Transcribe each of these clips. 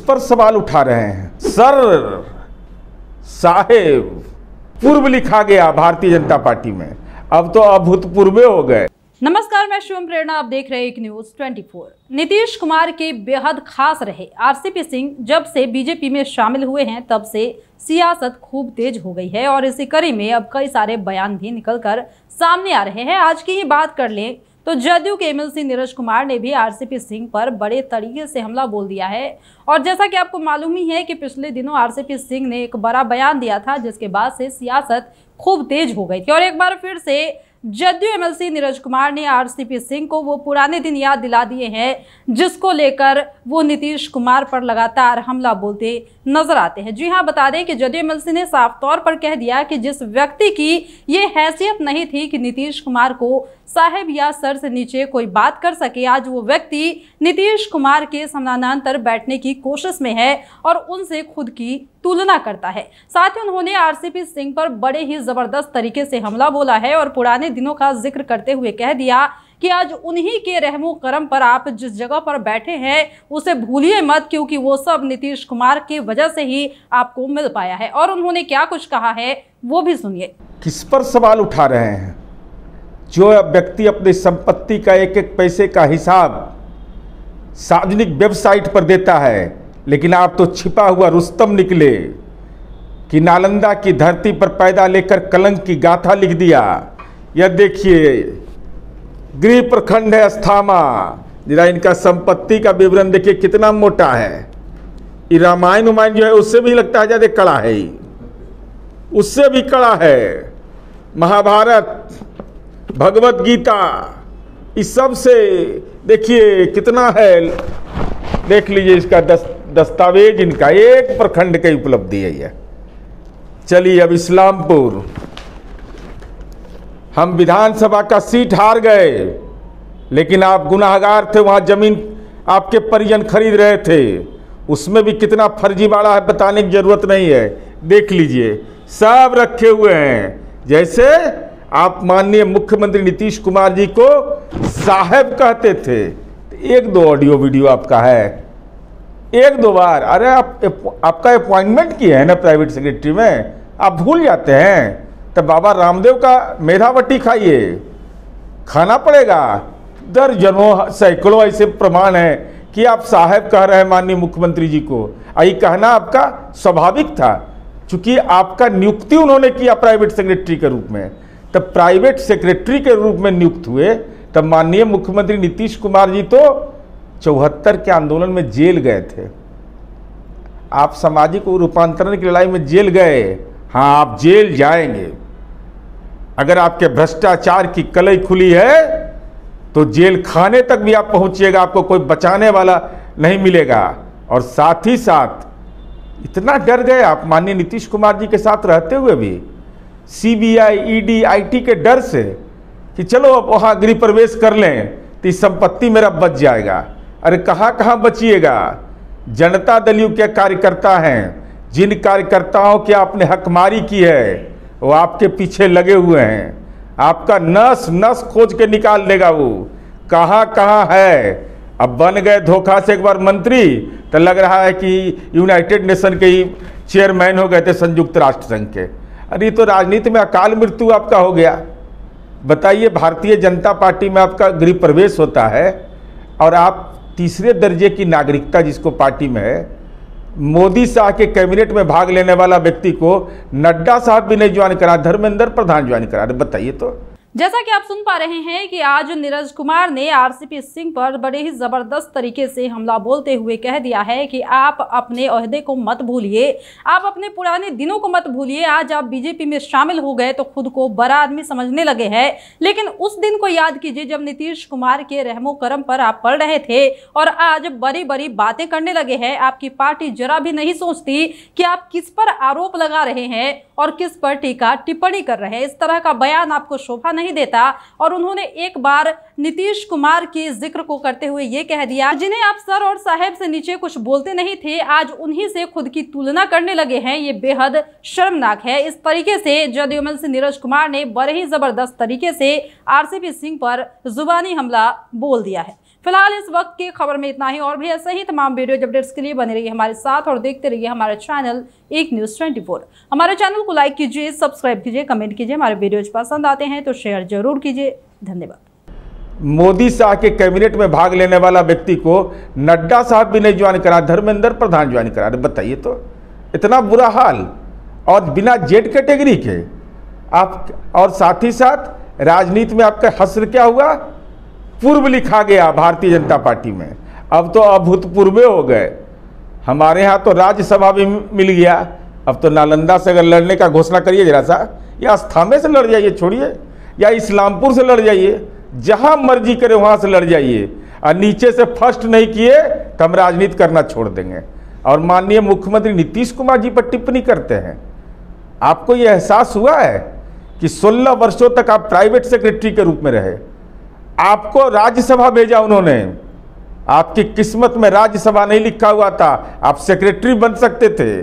पर सवाल उठा रहे हैं? सर साहेब पूर्व लिखा गया भारतीय जनता पार्टी में, अब तो अभूतपूर्व हो गए। नमस्कार, मैं शिवम प्रेरणा, आप देख रहे हैं एक न्यूज 24। नीतीश कुमार के बेहद खास रहे आरसीपी सिंह जब से बीजेपी में शामिल हुए हैं तब से सियासत खूब तेज हो गई है और इसी कड़ी में अब कई सारे बयान भी निकलकर सामने आ रहे हैं। आज की ही बात कर लें तो जदयू के एमएलसी नीरज कुमार ने भी आरसीपी सिंह पर बड़े तरीके से हमला बोल दिया है। और जैसा कि आपको मालूम ही है कि पिछले दिनों आरसीपी सिंह ने एक बड़ा बयान दिया था, जिसके बाद से सियासत खूब तेज हो गई थी और एक बार फिर से जदयू एमएलसी नीरज कुमार ने आरसीपी सिंह को वो पुराने दिन याद दिला दिए हैं जिसको लेकर वो नीतीश कुमार पर लगातार हमला बोलते नजर आते हैं। जी हां, बता दें कि जदयू एमएलसी ने साफ तौर पर कह दिया कि जिस व्यक्ति की ये हैसियत नहीं थी कि नीतीश कुमार को साहेब या सर से नीचे कोई बात कर सके, आज वो व्यक्ति नीतीश कुमार के समानांतर बैठने की कोशिश में है और उनसे खुद की तुलना करता है। साथ ही उन्होंने आरसीपी सिंह पर बड़े ही जबरदस्त तरीके से हमला बोला है और पुराने दिनों का जिक्र करते हुए कह दिया कि आज उन्हीं के रहमो करम पर आप जिस जगह पर बैठे हैं उसे भूलिए मत, क्योंकि वो सब नीतीश कुमार की वजह से ही आपको मिल पाया है। और उन्होंने क्या कुछ कहा है वो भी सुनिए। किस पर सवाल उठा रहे हैं? जो व्यक्ति अपनी संपत्ति का एक एक पैसे का हिसाब सार्वजनिक वेबसाइट पर देता है, लेकिन आप तो छिपा हुआ रुस्तम निकले कि नालंदा की धरती पर पैदा लेकर कलंक की गाथा लिख दिया। यह देखिए गृह प्रखंड है अस्थामा, जरा इनका संपत्ति का विवरण देखिए कितना मोटा है। ये रामायण उमायण जो है उससे भी लगता है ज्यादा कड़ा है, उससे भी कड़ा है। महाभारत, भगवत गीता, इस सब से देखिए कितना है, देख लीजिए इसका दस्तावेज, इनका एक प्रखंड की उपलब्धि है यह। चलिए अब इस्लामपुर, हम विधानसभा का सीट हार गए, लेकिन आप गुनाहगार थे, वहां जमीन आपके परिजन खरीद रहे थे, उसमें भी कितना फर्जीवाड़ा है बताने की जरूरत नहीं है। देख लीजिए सब रखे हुए हैं। जैसे आप माननीय मुख्यमंत्री नीतीश कुमार जी को साहब कहते थे, एक दो ऑडियो वीडियो आपका है, एक दो बार। अरे आपका अपॉइंटमेंट किया है ना प्राइवेट सेक्रेटरी में, आप भूल जाते हैं। तो बाबा रामदेव का मेधावटी खाइए, खाना पड़ेगा। दर्जनों सैकड़ों ऐसे प्रमाण है कि आप साहब कह रहे हैं माननीय मुख्यमंत्री जी को। यही कहना आपका स्वाभाविक था, चूंकि आपका नियुक्ति उन्होंने किया प्राइवेट सेक्रेटरी के रूप में। तब प्राइवेट सेक्रेटरी के रूप में नियुक्त हुए, तब माननीय मुख्यमंत्री नीतीश कुमार जी तो 74 के आंदोलन में जेल गए थे। आप सामाजिक रूपांतरण की लड़ाई में जेल गए। हाँ, आप जेल जाएंगे। अगर आपके भ्रष्टाचार की कलई खुली है तो जेल खाने तक भी आप पहुंचिएगा, आपको कोई बचाने वाला नहीं मिलेगा। और साथ ही साथ इतना डर गए आप माननीय नीतीश कुमार जी के साथ रहते हुए भी, सीबीआई, ईडी, आईटी के डर से कि चलो अब वहां गृह प्रवेश कर लें तो संपत्ति मेरा बच जाएगा। अरे कहां कहां बचिएगा? जनता दल के कार्यकर्ता हैं, जिन कार्यकर्ताओं की आपने हकमारी की है वो आपके पीछे लगे हुए हैं। आपका नस नस खोज के निकाल देगा वो कहां कहां है। अब बन गए धोखा से एक बार मंत्री, तो लग रहा है कि यूनाइटेड नेशन के ही चेयरमैन हो गए थे, संयुक्त राष्ट्र संघ के। अरे तो राजनीति में अकाल मृत्यु आपका हो गया। बताइए, भारतीय जनता पार्टी में आपका गृह प्रवेश होता है और आप तीसरे दर्जे की नागरिकता जिसको पार्टी में है, मोदी शाह के कैबिनेट में भाग लेने वाला व्यक्ति को नड्डा साहब भी नहीं ज्वाइन करा, धर्मेंद्र प्रधान ज्वाइन करा। बताइए तो। जैसा कि आप सुन पा रहे हैं कि आज नीरज कुमार ने आरसीपी सिंह पर बड़े ही जबरदस्त तरीके से हमला बोलते हुए कह दिया है कि आप अपने ओहदे को मत भूलिए, आप अपने पुराने दिनों को मत भूलिए। आज आप बीजेपी में शामिल हो गए तो खुद को बड़ा आदमी समझने लगे हैं, लेकिन उस दिन को याद कीजिए जब नीतीश कुमार के रहमो करम पर आप पढ़ रहे थे और आज बड़ी बड़ी बातें करने लगे हैं। आपकी पार्टी जरा भी नहीं सोचती कि आप किस पर आरोप लगा रहे हैं और किस पर टीका टिप्पणी कर रहे हैं। इस तरह का बयान आपको शोभा नहीं देता। और उन्होंने एक बार नीतीश कुमार के जिक्र को करते हुए ये कह दिया, जिन्हें आप सर और साहेब से नीचे कुछ बोलते नहीं थे, आज उन्हीं से खुद की तुलना करने लगे हैं। ये बेहद शर्मनाक है। इस तरीके से जदयू एमएलसी नीरज कुमार ने बड़े ही जबरदस्त तरीके से आरसीपी सिंह पर जुबानी हमला बोल दिया है। फिलहाल इस वक्त की खबर में इतना ही। और भी ऐसे ही तमाम वीडियो अपडेट्स के लिए बने रहिए हमारे साथ और देखते रहिए हमारा चैनल एक न्यूज़ 24। हमारे चैनल को लाइक कीजिए, सब्सक्राइब कीजिए, कमेंट कीजिए। हमारे वीडियोज पसंद आते हैं तो शेयर जरूर कीजिए। धन्यवाद। मोदी शाह के कैबिनेट में भाग लेने वाला व्यक्ति को नड्डा साहब भी नहीं ज्वाइन करा, धर्मेंद्र प्रधान ज्वाइन करा। बताइए तो, इतना बुरा हाल, और बिना जेड कैटेगरी के आप। और साथ ही साथ राजनीति में आपका हश्र क्या हुआ, पूर्व लिखा गया भारतीय जनता पार्टी में। अब तो अभूतपूर्व हो गए। हमारे यहाँ तो राज्यसभा भी मिल गया। अब तो नालंदा से अगर लड़ने का घोषणा करिए जरा सा, या अस्थामे से लड़ जाइए, छोड़िए, या इस्लामपुर से लड़ जाइए, जहाँ मर्जी करे वहाँ से लड़ जाइए। और नीचे से फर्स्ट नहीं किए तो हम राजनीति करना छोड़ देंगे। और माननीय मुख्यमंत्री नीतीश कुमार जी पर टिप्पणी करते हैं। आपको ये एहसास हुआ है कि 16 वर्षों तक आप प्राइवेट सेक्रेटरी के रूप में रहे, आपको राज्यसभा भेजा उन्होंने। आपकी किस्मत में राज्यसभा नहीं लिखा हुआ था, आप सेक्रेटरी बन सकते थे।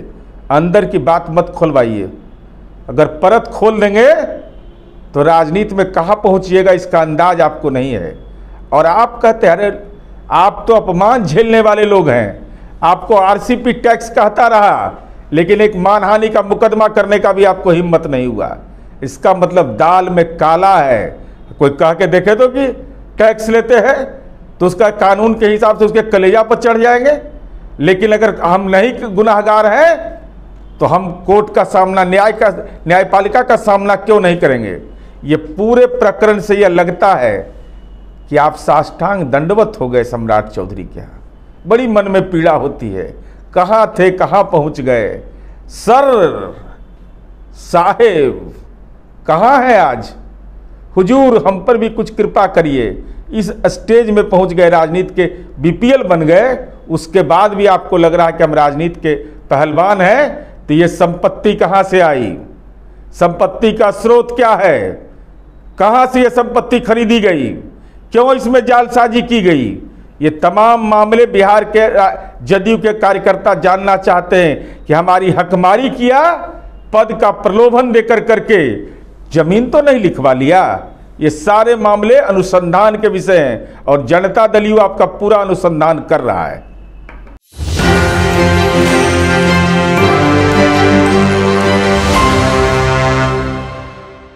अंदर की बात मत खोलवाइए। अगर परत खोल देंगे तो राजनीति में कहाँ पहुँचिएगा इसका अंदाज आपको नहीं है। और आप कहते हैं, अरे आप तो अपमान झेलने वाले लोग हैं। आपको आरसीपी टैक्स कहता रहा, लेकिन एक मानहानि का मुकदमा करने का भी आपको हिम्मत नहीं हुआ। इसका मतलब दाल में काला है। कोई कह के देखे तो कि टैक्स लेते हैं तो उसका कानून के हिसाब से उसके कलेजा पर चढ़ जाएंगे। लेकिन अगर हम नहीं गुनाहगार हैं तो हम कोर्ट का सामना, न्यायपालिका का सामना क्यों नहीं करेंगे। ये पूरे प्रकरण से यह लगता है कि आप साष्टांग दंडवत हो गए सम्राट चौधरी के यहाँ। बड़ी मन में पीड़ा होती है, कहाँ थे कहाँ पहुँच गए। सर साहेब कहाँ है आज? हुजूर हम पर भी कुछ कृपा करिए। इस स्टेज में पहुंच गए, राजनीति के बीपीएल बन गए, उसके बाद भी आपको लग रहा है कि हम राजनीति के पहलवान हैं। तो ये संपत्ति कहाँ से आई? संपत्ति का स्रोत क्या है? कहाँ से ये संपत्ति खरीदी गई? क्यों इसमें जालसाजी की गई? ये तमाम मामले बिहार के जदयू के कार्यकर्ता जानना चाहते हैं कि हमारी हकमारी किया, पद का प्रलोभन देकर करके जमीन तो नहीं लिखवा लिया। ये सारे मामले अनुसंधान के विषय हैं और जनता दल यू आपका पूरा अनुसंधान कर रहा है।